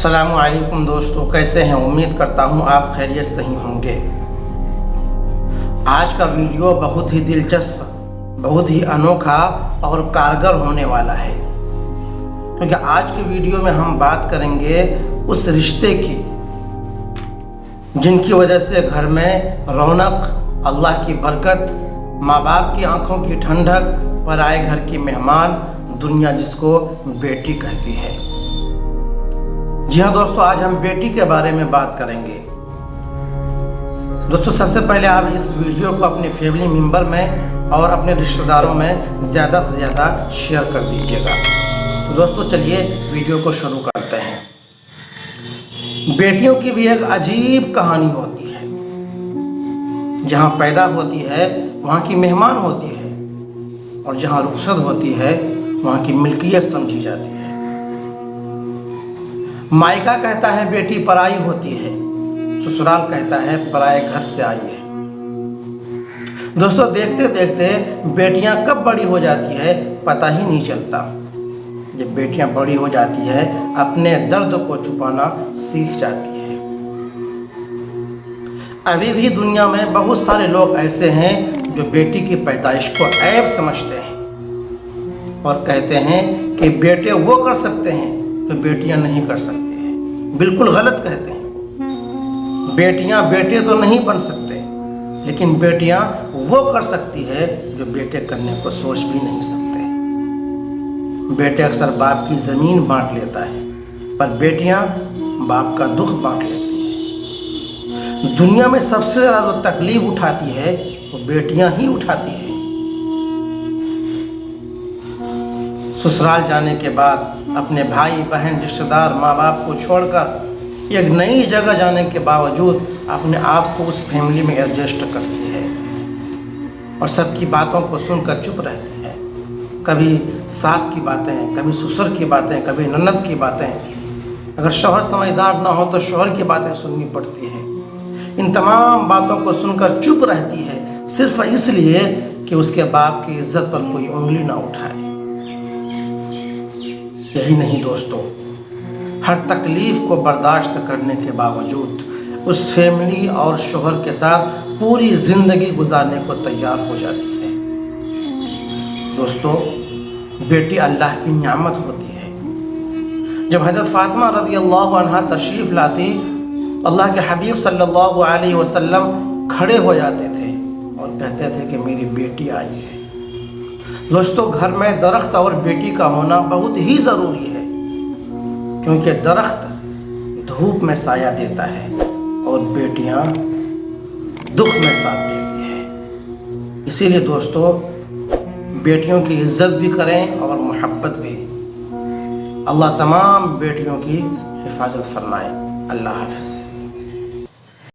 السلام علیکم دوستو، کیسے ہیں؟ امید کرتا ہوں آپ خیریت سے ہی ہوں گے۔ آج کا ویڈیو بہت ہی دلچسپ، بہت ہی انوکھا اور کارگر ہونے والا ہے، کیونکہ آج کے ویڈیو میں ہم بات کریں گے اس رشتے کی جن کی وجہ سے گھر میں رونق، اللہ کی برکت، ماں باپ کی آنکھوں کی ٹھنڈک، پرائے گھر کی مہمان، دنیا جس کو بیٹی کہتی ہے۔ جی ہاں دوستو، آج ہم بیٹی کے بارے میں بات کریں گے۔ دوستو، سب سے پہلے آپ اس ویڈیو کو اپنے فیملی ممبر میں اور اپنے رشتہ داروں میں زیادہ سے زیادہ شیئر کر دیجیے گا۔ تو دوستو چلیے ویڈیو کو شروع کرتے ہیں۔ بیٹیوں کی بھی ایک عجیب کہانی ہوتی ہے۔ جہاں پیدا ہوتی ہے وہاں کی مہمان ہوتی ہے، اور جہاں رخصت ہوتی ہے وہاں کی ملکیت سمجھی جاتی ہے۔ مائکہ کہتا ہے بیٹی پرائی ہوتی ہے، سسرال کہتا ہے پرائے گھر سے آئی ہے۔ دوستو، دیکھتے دیکھتے بیٹیاں کب بڑی ہو جاتی ہے پتہ ہی نہیں چلتا۔ جب بیٹیاں بڑی ہو جاتی ہے اپنے درد کو چھپانا سیکھ جاتی ہے۔ ابھی بھی دنیا میں بہت سارے لوگ ایسے ہیں جو بیٹی کی پیدائش کو عیب سمجھتے ہیں اور کہتے ہیں کہ بیٹے وہ کر سکتے ہیں جو بیٹیاں نہیں کر سکتی ہیں۔ بالکل غلط کہتے ہیں۔ بیٹیاں بیٹے تو نہیں بن سکتے، لیکن بیٹیاں وہ کر سکتی ہے جو بیٹے کرنے کو سوچ بھی نہیں سکتے۔ بیٹے اکثر باپ کی زمین بانٹ لیتا ہے، پر بیٹیاں باپ کا دکھ بانٹ لیتی ہیں۔ دنیا میں سب سے زیادہ تکلیف اٹھاتی ہے وہ بیٹیاں ہی اٹھاتی ہیں۔ سسرال جانے کے بعد اپنے بھائی بہن، رشتہ دار، ماں باپ کو چھوڑ کر ایک نئی جگہ جانے کے باوجود اپنے آپ کو اس فیملی میں ایڈجسٹ کرتی ہے اور سب کی باتوں کو سن کر چپ رہتی ہے۔ کبھی ساس کی باتیں، کبھی سسر کی باتیں، کبھی نند کی باتیں۔ اگر شوہر سمجھدار نہ ہو تو شوہر کی باتیں سننی پڑتی ہیں۔ ان تمام باتوں کو سن کر چپ رہتی ہے، صرف اس لیے کہ اس کے باپ کی عزت پر کوئی انگلی نہ اٹھائے۔ یہی نہیں دوستو، ہر تکلیف کو برداشت کرنے کے باوجود اس فیملی اور شوہر کے ساتھ پوری زندگی گزارنے کو تیار ہو جاتی ہے۔ دوستو، بیٹی اللہ کی نعمت ہوتی ہے۔ جب حضرت فاطمہ رضی اللہ عنہا تشریف لاتی، اللہ کے حبیب صلی اللہ علیہ وسلم کھڑے ہو جاتے تھے اور کہتے تھے کہ میری بیٹی آئی ہے۔ دوستو، گھر میں درخت اور بیٹی کا ہونا بہت ہی ضروری ہے، کیونکہ درخت دھوپ میں سایہ دیتا ہے اور بیٹیاں دکھ میں ساتھ دیتی ہے۔ اسی لیے دوستو، بیٹیوں کی عزت بھی کریں اور محبت بھی۔ اللہ تمام بیٹیوں کی حفاظت فرمائے۔ اللہ حافظ۔